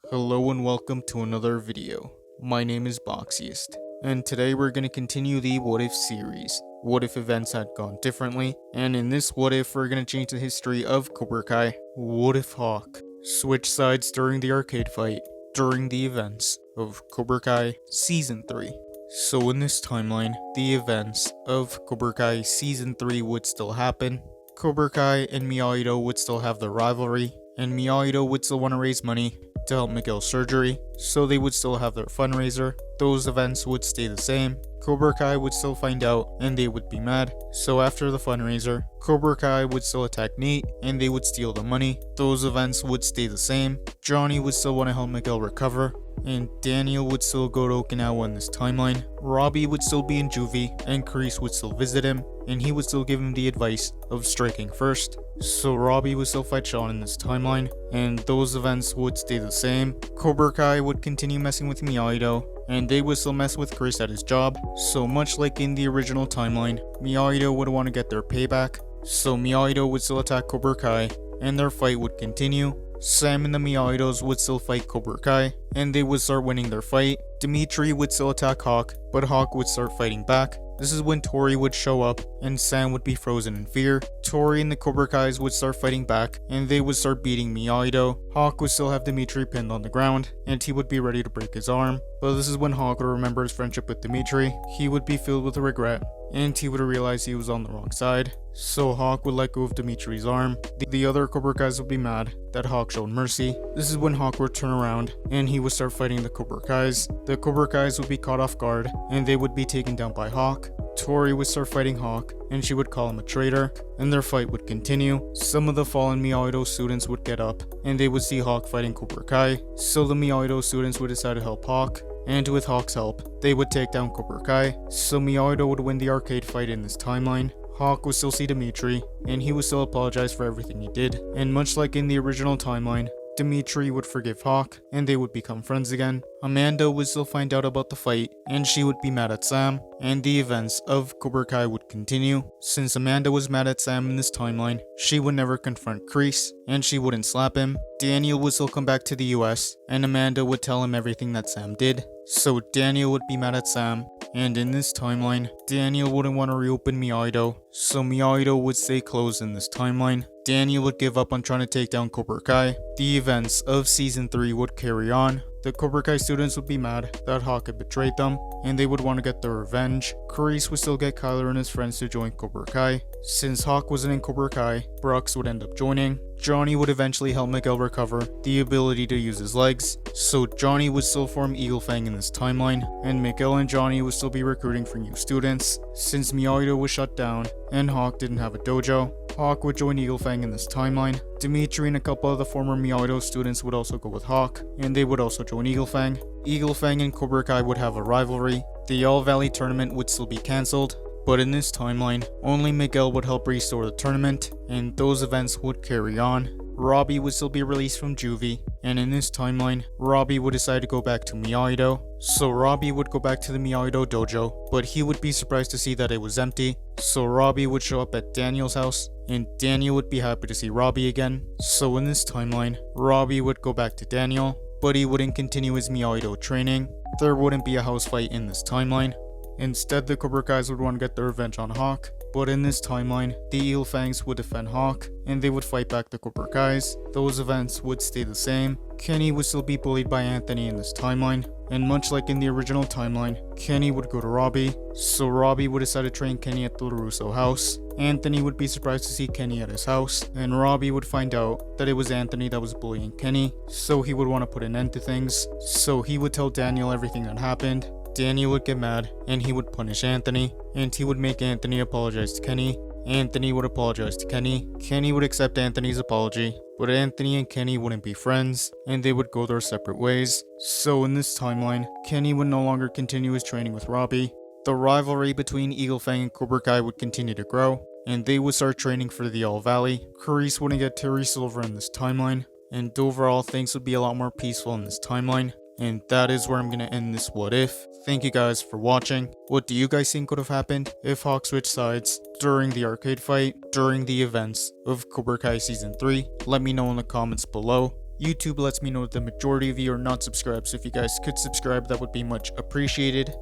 Hello and welcome to another video. My name is Boxiest, and today we're going to continue the What If series. What if events had gone differently? And in this What If, we're going to change the history of Cobra Kai. What if Hawk switched sides during the arcade fight during the events of Cobra Kai Season 3? So in this timeline, the events of Cobra Kai Season 3 would still happen. Cobra Kai and Miyagi-Do would still have their rivalry, and Miyagi-Do would still want to raise money to help Miguel's surgery, so they would still have their fundraiser. Those events would stay the same. Cobra Kai would still find out and they would be mad, so after the fundraiser, Cobra Kai would still attack Nate and they would steal the money. Those events would stay the same. Johnny would still want to help Miguel recover, and Daniel would still go to Okinawa in this timeline. Robbie would still be in juvie, and Kreese would still visit him, and he would still give him the advice of striking first. So Robbie would still fight Sean in this timeline, and those events would stay the same. Cobra Kai would continue messing with Miyagi-Do, and they would still mess with Chris at his job. So much like in the original timeline, Miyagi-Do would want to get their payback, so Miyagi-Do would still attack Cobra Kai, and their fight would continue. Sam and the Miyagi-Dos would still fight Cobra Kai, and they would start winning their fight. Dimitri would still attack Hawk, but Hawk would start fighting back. This is when Tori would show up, and Sam would be frozen in fear. Tori and the Cobra Kais would start fighting back, and they would start beating Miyagi-Do. Hawk would still have Dimitri pinned on the ground, and he would be ready to break his arm. But this is when Hawk would remember his friendship with Dimitri. He would be filled with regret, and he would realize he was on the wrong side. So Hawk would let go of Dimitri's arm. The other Cobra Kais would be mad that Hawk showed mercy. This is when Hawk would turn around, and he would start fighting the Cobra Kais. The Cobra Kais would be caught off guard, and they would be taken down by Hawk. Tori would start fighting Hawk, and she would call him a traitor, and their fight would continue. Some of the fallen Miyagi-Do students would get up, and they would see Hawk fighting Cobra Kai, so the Miyagi-Do students would decide to help Hawk, and with Hawk's help, they would take down Cobra Kai, so Miyagi-Do would win the arcade fight in this timeline. Hawk would still see Dimitri, and he would still apologize for everything he did, and much like in the original timeline, Dimitri would forgive Hawk, and they would become friends again. Amanda would still find out about the fight, and she would be mad at Sam, and the events of Cobra Kai would continue. Since Amanda was mad at Sam in this timeline, she would never confront Kreese, and she wouldn't slap him. Daniel would still come back to the US, and Amanda would tell him everything that Sam did. So Daniel would be mad at Sam, and in this timeline, Daniel wouldn't want to reopen Miyagi-Do, so Miyagi-Do would stay closed in this timeline. Daniel would give up on trying to take down Cobra Kai. The events of Season 3 would carry on. The Cobra Kai students would be mad that Hawk had betrayed them, and they would want to get their revenge. Kreese would still get Kyler and his friends to join Cobra Kai. Since Hawk wasn't in Cobra Kai, Brooks would end up joining. Johnny would eventually help Miguel recover the ability to use his legs, so Johnny would still form Eagle Fang in this timeline, and Miguel and Johnny would still be recruiting for new students. Since Miyagi-Do was shut down, and Hawk didn't have a dojo, Hawk would join Eagle Fang in this timeline. Dimitri and a couple of the former Miyagi-Do students would also go with Hawk, and they would also join Eagle Fang. Eagle Fang and Cobra Kai would have a rivalry. The All Valley tournament would still be cancelled, but in this timeline, only Miguel would help restore the tournament, and those events would carry on. Robbie would still be released from juvie, and in this timeline, Robbie would decide to go back to Miyagi-Do. So Robbie would go back to the Miyagi-Do dojo, but he would be surprised to see that it was empty. So Robbie would show up at Daniel's house, and Daniel would be happy to see Robbie again. So in this timeline, Robbie would go back to Daniel, but he wouldn't continue his Miyagi-Do training. There wouldn't be a house fight in this timeline. Instead, the Cobra Kais would want to get their revenge on Hawk, but in this timeline, the Eagle Fangs would defend Hawk, and they would fight back the Cobra Kais. Those events would stay the same. Kenny would still be bullied by Anthony in this timeline, and much like in the original timeline, Kenny would go to Robbie, so Robbie would decide to train Kenny at the LaRusso house. Anthony would be surprised to see Kenny at his house, and Robbie would find out that it was Anthony that was bullying Kenny, so he would want to put an end to things. So he would tell Daniel everything that happened. Daniel would get mad, and he would punish Anthony, and he would make Anthony apologize to Kenny. Anthony would apologize to Kenny. Kenny would accept Anthony's apology, but Anthony and Kenny wouldn't be friends, and they would go their separate ways. So in this timeline, Kenny would no longer continue his training with Robbie. The rivalry between Eagle Fang and Cobra Kai would continue to grow, and they would start training for the All Valley. Kreese wouldn't get Terry Silver in this timeline, and overall things would be a lot more peaceful in this timeline. And that is where I'm going to end this what if. Thank you guys for watching. What do you guys think would have happened if Hawk switched sides during the arcade fight, during the events of Cobra Kai Season 3? Let me know in the comments below. YouTube lets me know that the majority of you are not subscribed, so if you guys could subscribe, that would be much appreciated.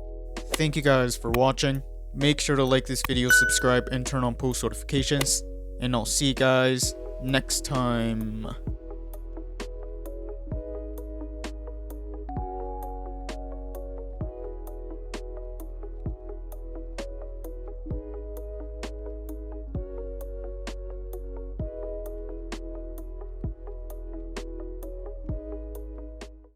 Thank you guys for watching. Make sure to like this video, subscribe, and turn on post notifications. And I'll see you guys next time.